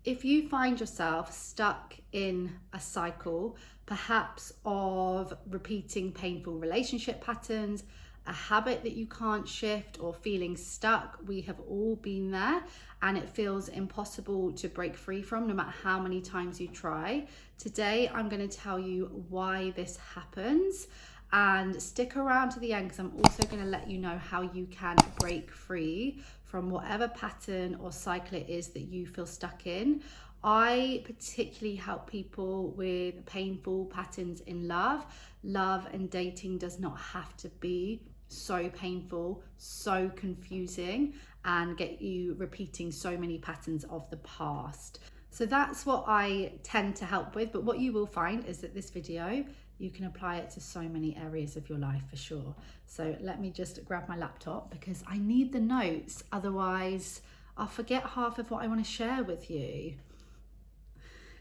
If you find yourself stuck in a cycle, perhaps of repeating painful relationship patterns, a habit that you can't shift, or feeling stuck, we have all been there, and it feels impossible to break free from no matter how many times you try. Today, I'm going to tell you why this happens, and stick around to the end because I'm also going to let you know how you can break free from whatever pattern or cycle it is that you feel stuck in. I particularly help people with painful patterns in love. Love and dating does not have to be so painful, so confusing, and get you repeating so many patterns of the past. So that's what I tend to help with, but what you will find is that this video, you can apply it to so many areas of your life for sure. So let me just grab my laptop because I need the notes, otherwise I'll forget half of what I want to share with you.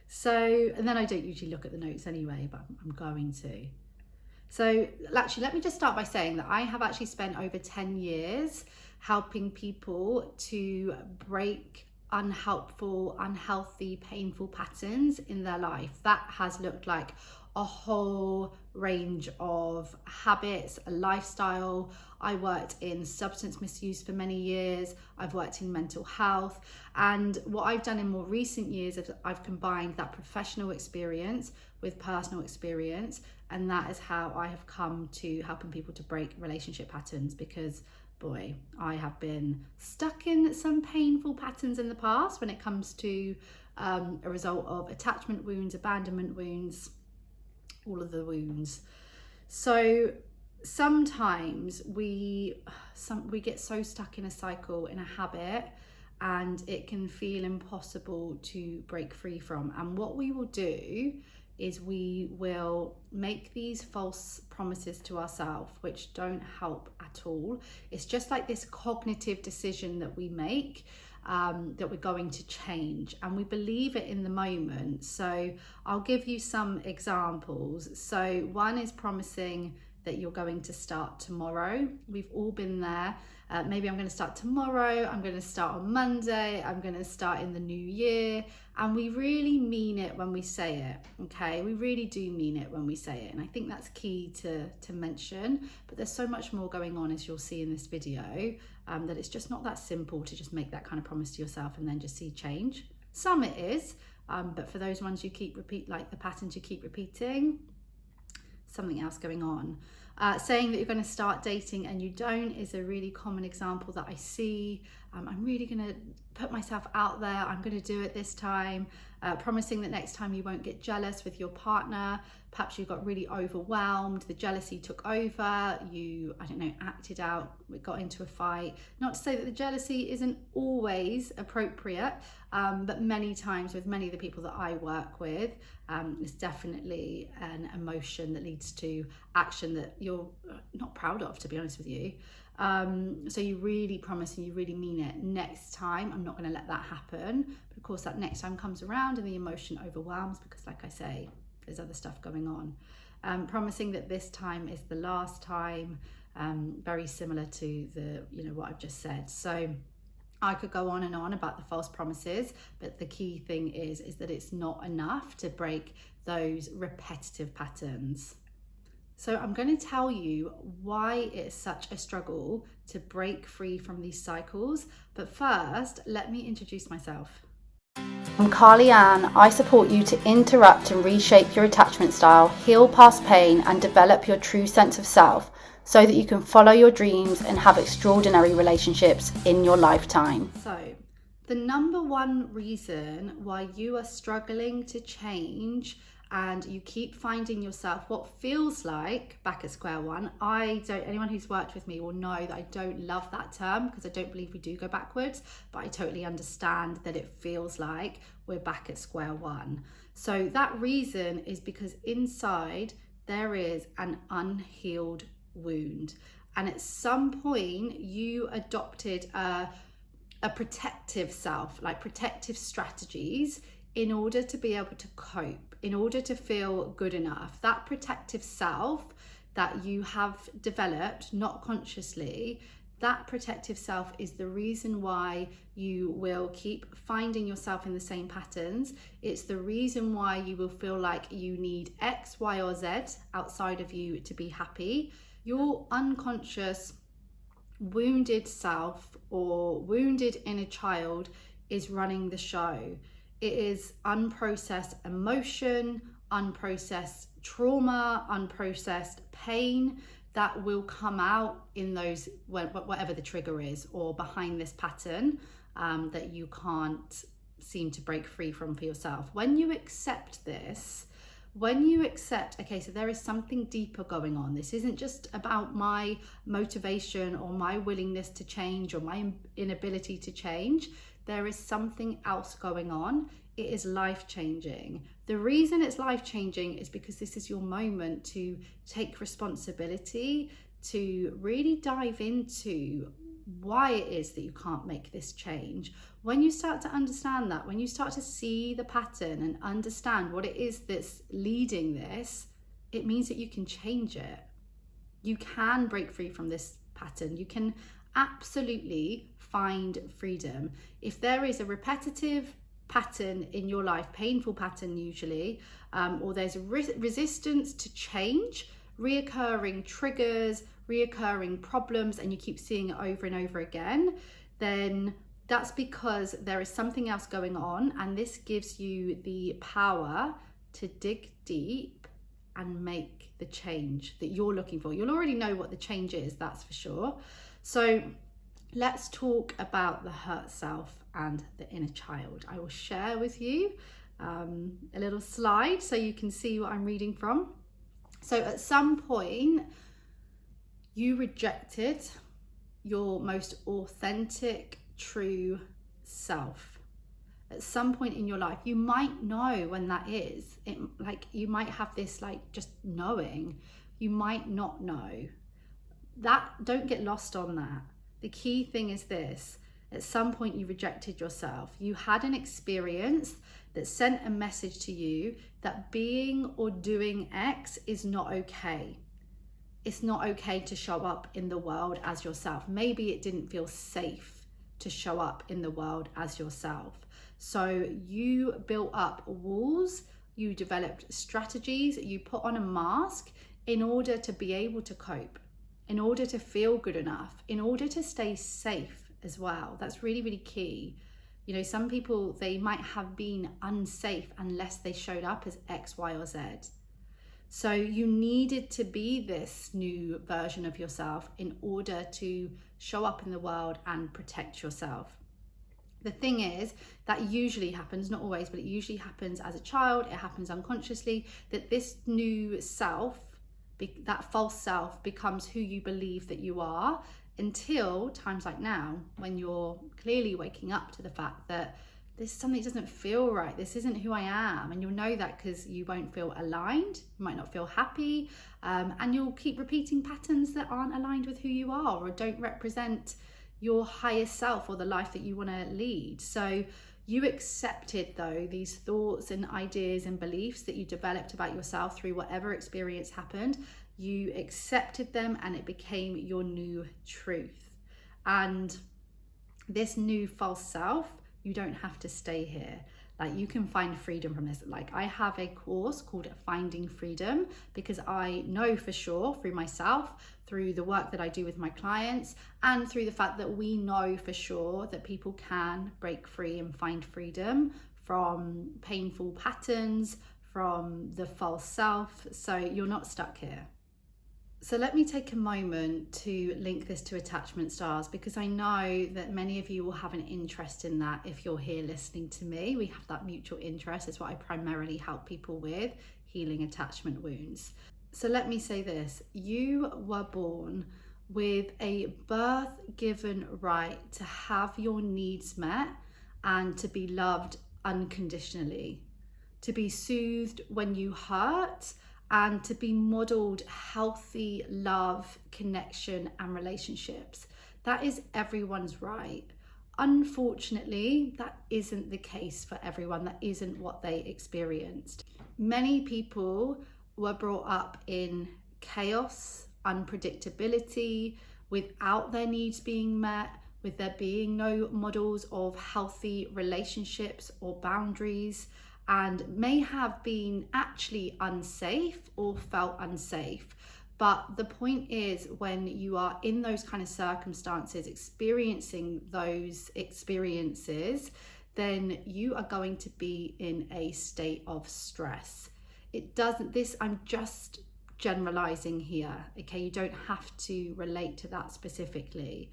So, and then I don't usually look at the notes anyway, but I'm going to. So actually, let me just start by saying that I have actually spent over 10 years helping people to break unhelpful, unhealthy, painful patterns in their life. That has looked like a whole range of habits, a lifestyle. I worked in substance misuse for many years. I've worked in mental health. And what I've done in more recent years is I've combined that professional experience with personal experience. And that is how I have come to helping people to break relationship patterns, because boy, I have been stuck in some painful patterns in the past when it comes to a result of attachment wounds, abandonment wounds, all of the wounds. So sometimes we get so stuck in a cycle, in a habit, and it can feel impossible to break free from. And what we will do is we will make these false promises to ourselves, which don't help at all. It's just like this cognitive decision that we make, that we're going to change, and we believe it in the moment. So I'll give you some examples. So one is promising that you're going to start tomorrow. We've all been there. Maybe I'm going to start tomorrow, I'm going to start on Monday, I'm going to start in the new year. And we really mean it when we say it, okay? We really do mean it when we say it. And I think that's key to mention. But there's so much more going on, as you'll see in this video, that it's just not that simple to just make that kind of promise to yourself and then just see change. Some it is, but for those ones you keep like the patterns you keep repeating, something else going on. Saying that you're going to start dating and you don't is a really common example that I see. I'm really going to put myself out there. I'm going to do it this time. Promising that next time you won't get jealous with your partner. Perhaps you got really overwhelmed. The jealousy took over. You, I don't know, acted out. We got into a fight. Not to say that the jealousy isn't always appropriate, but many times with many of the people that I work with, it's definitely an emotion that leads to action that you're not proud of, to be honest with you. So you really promise and you really mean it. Next time, I'm not going to let that happen. But of course, that next time comes around and the emotion overwhelms because, like I say, there's other stuff going on. Promising that this time is the last time, very similar to the, what I've just said. So I could go on and on about the false promises, but the key thing is that it's not enough to break those repetitive patterns. So I'm going to tell you why it's such a struggle to break free from these cycles. But first, let me introduce myself. I'm Carly Ann. I support you to interrupt and reshape your attachment style, heal past pain, and develop your true sense of self so that you can follow your dreams and have extraordinary relationships in your lifetime. So, the number one reason why you are struggling to change and you keep finding yourself what feels like back at square one. Anyone who's worked with me will know that I don't love that term because I don't believe we do go backwards, but I totally understand that it feels like we're back at square one. So that reason is because inside there is an unhealed wound. And at some point you adopted a protective self, like protective strategies in order to be able to cope, in order to feel good enough. That protective self that you have developed, not consciously, That protective self is the reason why you will keep finding yourself in the same patterns. It's the reason why you will feel like you need X, Y, or Z outside of you to be happy. Your unconscious wounded self or wounded inner child is running the show. It is unprocessed emotion, unprocessed trauma, unprocessed pain that will come out in those, whatever the trigger is, or behind this pattern that you can't seem to break free from for yourself. When you accept this, when you accept, okay, so there is something deeper going on. This isn't just about my motivation or my willingness to change or my inability to change. There is something else going on. It is life-changing. The reason it's life-changing is because this is your moment to take responsibility, to really dive into why it is that you can't make this change. When you start to understand that, when you start to see the pattern and understand what it is that's leading this, it means that you can change it. You can break free from this pattern. You can absolutely find freedom. If there is a repetitive pattern in your life, painful pattern usually, or there's a resistance to change, reoccurring triggers, reoccurring problems, and you keep seeing it over and over again, then that's because there is something else going on, and this gives you the power to dig deep and make the change that you're looking for. You'll already know what the change is, that's for sure. So let's talk about the hurt self and the inner child. I will share with you a little slide so you can see what I'm reading from. So at some point, you rejected your most authentic, true self. At some point in your life, you might know when that is. You might have this just knowing. You might not know. Don't get lost on that. The key thing is this: at some point you rejected yourself. You had an experience that sent a message to you that being or doing X is not okay. It's not okay to show up in the world as yourself. Maybe it didn't feel safe to show up in the world as yourself. So you built up walls, you developed strategies, you put on a mask in order to be able to cope, in order to feel good enough, in order to stay safe as well. That's really, really key. You know, some people, they might have been unsafe unless they showed up as X, Y, or Z. So you needed to be this new version of yourself in order to show up in the world and protect yourself. The thing is, that usually happens, not always, but it usually happens as a child. It happens unconsciously, that this new self, that false self, becomes who you believe that you are, until times like now, when you're clearly waking up to the fact that this something doesn't feel right. This isn't who I am. And you'll know that because you won't feel aligned. You might not feel happy. And you'll keep repeating patterns that aren't aligned with who you are or don't represent your highest self or the life that you want to lead. So you accepted, though, these thoughts and ideas and beliefs that you developed about yourself through whatever experience happened. You accepted them and it became your new truth. And this new false self, you don't have to stay here. You can find freedom from this. I have a course called Finding Freedom, because I know for sure through myself, through the work that I do with my clients, and through the fact that we know for sure that people can break free and find freedom from painful patterns, from the false self. So you're not stuck here. So let me take a moment to link this to attachment styles, because I know that many of you will have an interest in that if you're here listening to me. We have that mutual interest. It's what I primarily help people with, healing attachment wounds. So let me say this: you were born with a birth-given right to have your needs met and to be loved unconditionally, to be soothed when you hurt, and to be modeled healthy love, connection, and relationships. That is everyone's right. Unfortunately, that isn't the case for everyone. That isn't what they experienced. Many people were brought up in chaos, unpredictability, without their needs being met, with there being no models of healthy relationships or boundaries, and may have been actually unsafe or felt unsafe. But the point is, when you are in those kind of circumstances, experiencing those experiences, then you are going to be in a state of stress. I'm just generalizing here, okay? You don't have to relate to that specifically.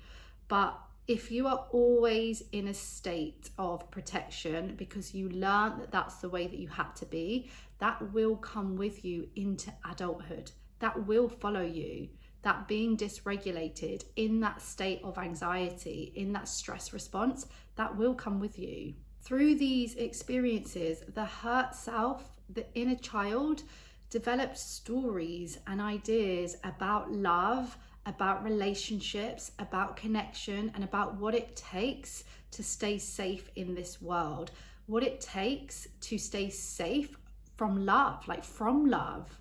But if you are always in a state of protection because you learned that that's the way that you had to be, that will come with you into adulthood. That will follow you. That being dysregulated in that state of anxiety, in that stress response, that will come with you. Through these experiences, the hurt self, the inner child, developed stories and ideas about love, about relationships, about connection, and about what it takes to stay safe in this world, what it takes to stay safe from love, like from love.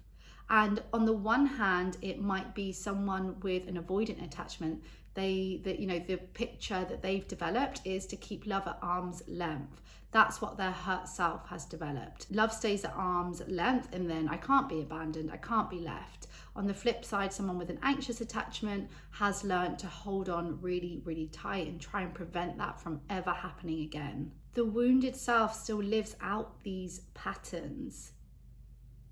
And on the one hand, it might be someone with an avoidant attachment. The picture that they've developed is to keep love at arm's length. That's what their hurt self has developed. Love stays at arm's length, and then I can't be abandoned, I can't be left. On the flip side, someone with an anxious attachment has learned to hold on really, really tight and try and prevent that from ever happening again. The wounded self still lives out these patterns.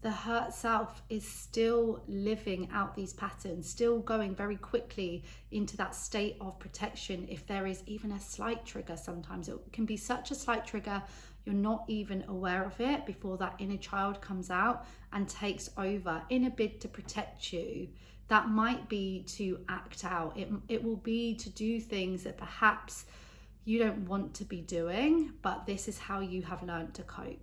The hurt self is still living out these patterns, still going very quickly into that state of protection. If there is even a slight trigger, sometimes it can be such a slight trigger, you're not even aware of it before that inner child comes out and takes over in a bid to protect you. That might be to act out. It will be to do things that perhaps you don't want to be doing, but this is how you have learned to cope.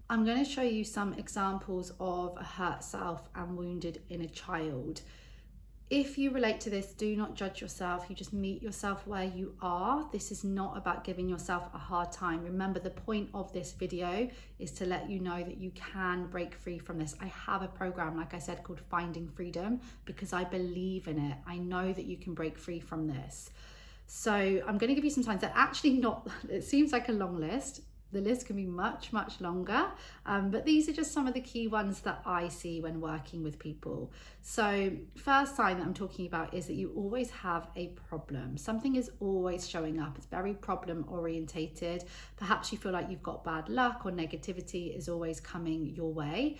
I'm going to show you some examples of a hurt self and wounded inner child. If you relate to this, do not judge yourself. You just meet yourself where you are. This is not about giving yourself a hard time. Remember, the point of this video is to let you know that you can break free from this. I have a program, like I said, called Finding Freedom, because I believe in it. I know that you can break free from this. So I'm going to give you some signs. They're actually not, it seems like a long list. The list can be much, much longer, but these are just some of the key ones that I see when working with people. So first sign that I'm talking about is that you always have a problem. Something is always showing up. It's very problem orientated. Perhaps you feel like you've got bad luck or negativity is always coming your way.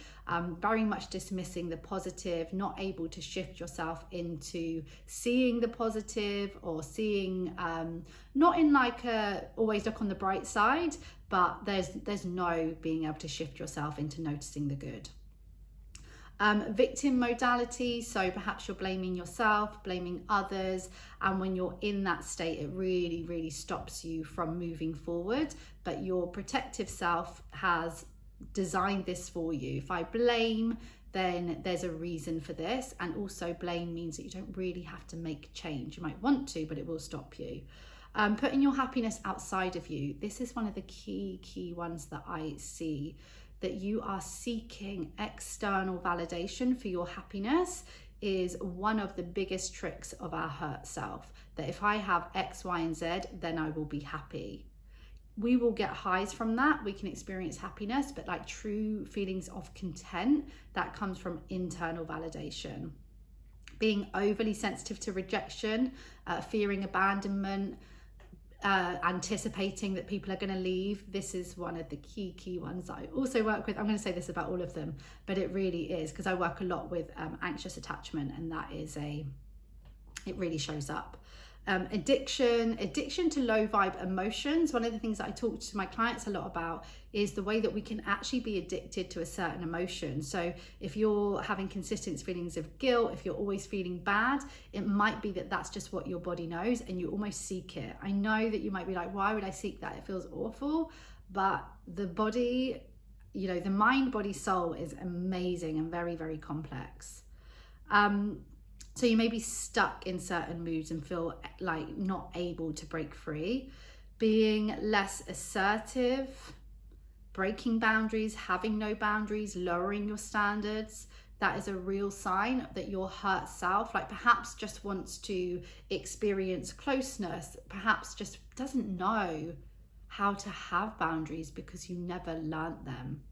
Very much dismissing the positive, not able to shift yourself into seeing the positive or seeing, not in like a always look on the bright side, but there's no being able to shift yourself into noticing the good. Victim modality, so perhaps you're blaming yourself, blaming others, and when you're in that state, it really, really stops you from moving forward, but your protective self has designed this for you. If I blame, then there's a reason for this, and also blame means that you don't really have to make change. You might want to, but it will stop you. Putting your happiness outside of you. This is one of the key ones that I see, that you are seeking external validation for your happiness is one of the biggest tricks of our hurt self. That if I have X, Y, and Z, then I will be happy. We will get highs from that. We can experience happiness, but like true feelings of content, that comes from internal validation. Being overly sensitive to rejection, fearing abandonment, anticipating that people are going to leave. This is one of the key ones that I also work with. I'm going to say this about all of them, but it really is, because I work a lot with anxious attachment, and that is it really shows up. Addiction to low vibe emotions. One of the things that I talk to my clients a lot about is the way that we can actually be addicted to a certain emotion. So if you're having consistent feelings of guilt, if you're always feeling bad, it might be that that's just what your body knows and you almost seek it. I know that you might be like, why would I seek that? It feels awful. But the body, the mind, body, soul is amazing and very, very complex. So you may be stuck in certain moods and feel like not able to break free. Being less assertive, breaking boundaries, having no boundaries, lowering your standards. that is a real sign that your hurt self, like perhaps just wants to experience closeness, perhaps just doesn't know how to have boundaries because you never learnt them.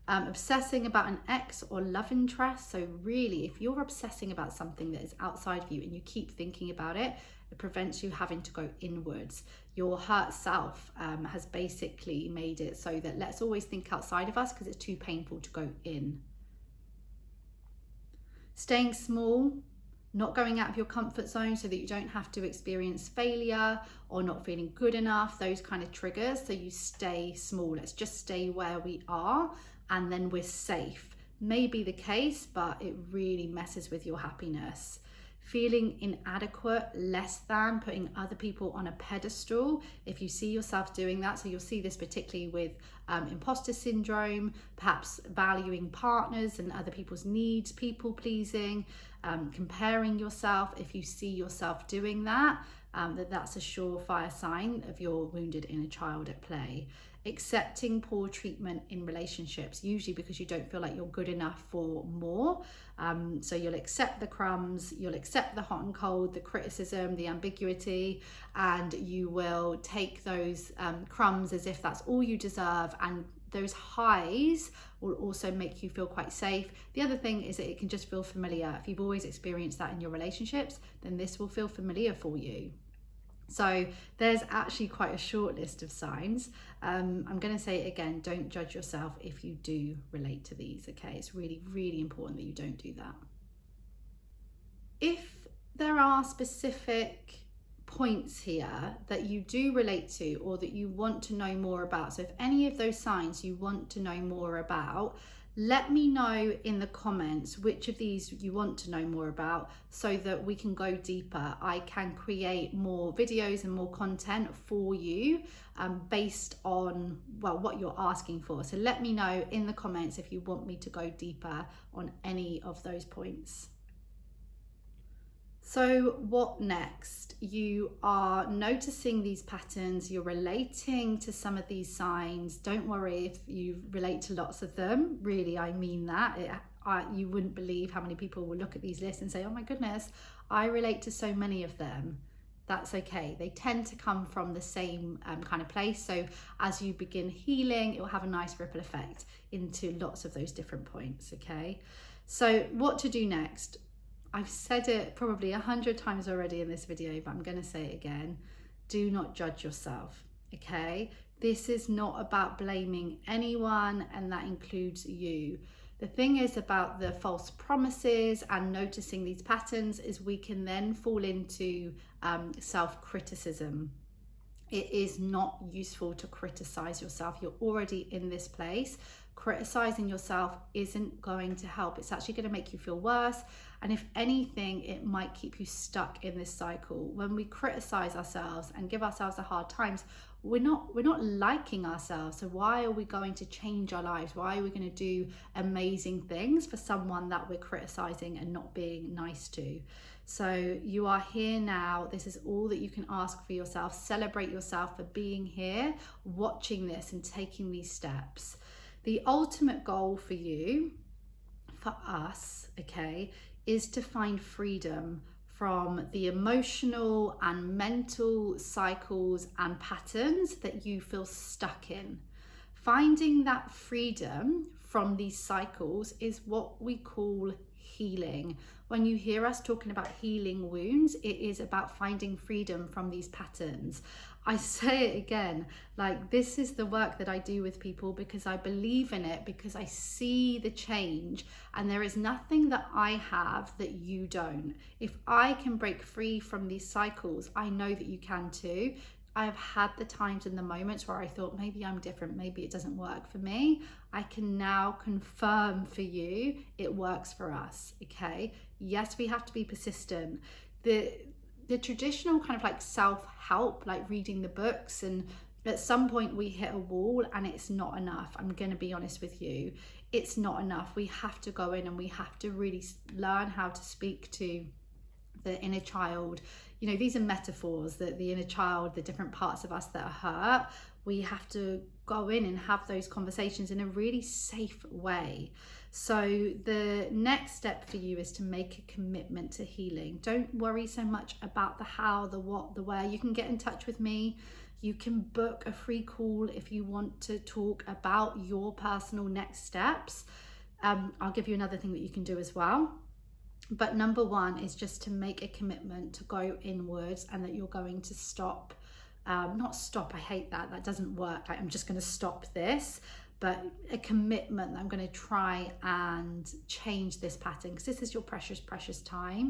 Obsessing about an ex or love interest. So really, if you're obsessing about something that is outside of you and you keep thinking about it, it prevents you having to go inwards. Your hurt self has basically made it so that let's always think outside of us because it's too painful to go in. Staying small, not going out of your comfort zone so that you don't have to experience failure or not feeling good enough, those kind of triggers. So you stay small. Let's just stay where we are and then we're safe. May be the case, but it really messes with your happiness. Feeling inadequate, less than, putting other people on a pedestal. If you see yourself doing that, so you'll see this particularly with imposter syndrome, perhaps valuing partners and other people's needs, people pleasing, comparing yourself. If you see yourself doing that, that's a surefire sign of your wounded inner child at play. Accepting poor treatment in relationships, usually because you don't feel like you're good enough for more. So you'll accept the crumbs, you'll accept the hot and cold, the criticism, the ambiguity, and you will take those crumbs as if that's all you deserve. And those highs will also make you feel quite safe. The other thing is that it can just feel familiar. If you've always experienced that in your relationships, then this will feel familiar for you. So there's actually quite a short list of signs. I'm going to say it again, don't judge yourself if you do relate to these, okay? It's really, really important that you don't do that. If there are specific points here that you do relate to or that you want to know more about, so if any of those signs you want to know more about, let me know in the comments which of these you want to know more about so that we can go deeper. I can create more videos and more content for you based on, well, what you're asking for. So let me know in the comments if you want me to go deeper on any of those points. So what next? You are noticing these patterns, you're relating to some of these signs. Don't worry if you relate to lots of them. Really, I mean that. You wouldn't believe how many people will look at these lists and say, oh my goodness, I relate to so many of them. That's okay. They tend to come from the same kind of place. So as you begin healing, it will have a nice ripple effect into lots of those different points, okay? So what to do next? I've said it probably 100 times already in this video, but I'm going to say it again. Do not judge yourself, okay? This is not about blaming anyone, and that includes you. The thing is about the false promises and noticing these patterns is we can then fall into self-criticism. It is not useful to criticize yourself. You're already in this place. Criticizing yourself isn't going to help. It's actually going to make you feel worse. And if anything, it might keep you stuck in this cycle. When we criticize ourselves and give ourselves a hard times, we're not liking ourselves. So why are we going to change our lives? Why are we going to do amazing things for someone that we're criticizing and not being nice to? So you are here now. This is all that you can ask for yourself. Celebrate yourself for being here, watching this and taking these steps. The ultimate goal for you, for us, okay, is to find freedom from the emotional and mental cycles and patterns that you feel stuck in. Finding that freedom from these cycles is what we call healing. When you hear us talking about healing wounds, it is about finding freedom from these patterns. I say it again, like this is the work that I do with people because I believe in it, because I see the change, and there is nothing that I have that you don't. If I can break free from these cycles, I know that you can too. I've had the times and the moments where I thought maybe I'm different, maybe it doesn't work for me. I can now confirm for you it works for us, okay? Yes, we have to be persistent. The traditional kind of like self-help, like reading the books, and at some point we hit a wall and it's not enough. I'm going to be honest with you. It's not enough. We have to go in and we have to really learn how to speak to the inner child. You know, these are metaphors, that the inner child, the different parts of us that are hurt, we have to go in and have those conversations in a really safe way. So the next step for you is to make a commitment to healing. Don't worry so much about the how, the what, the where. You can get in touch with me. You can book a free call if you want to talk about your personal next steps. I'll give you another thing that you can do as well. But number one is just to make a commitment to go inwards, and that you're going to stop, not stop, I hate that, that doesn't work, like I'm just going to stop this, but a commitment that I'm going to try and change this pattern, because this is your precious time.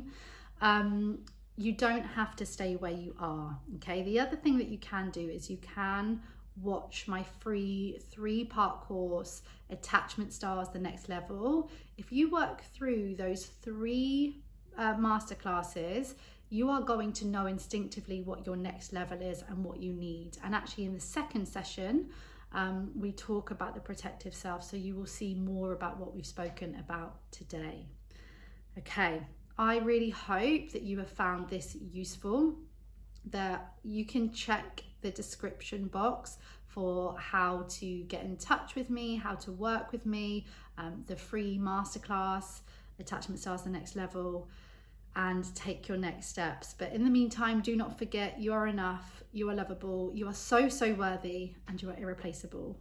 You don't have to stay where you are, okay? The other thing that you can do is you can watch my free 3-part course, Attachment Styles, the Next Level. If you work through those 3 masterclasses, you are going to know instinctively what your next level is and what you need. And actually in the second session, we talk about the protective self, so you will see more about what we've spoken about today. Okay, I really hope that you have found this useful, that you can check the description box for how to get in touch with me, how to work with me, the free masterclass, Attachment Styles, the Next Level, and take your next steps. But in the meantime, do not forget, you are enough, you are lovable, you are so worthy, and you are irreplaceable.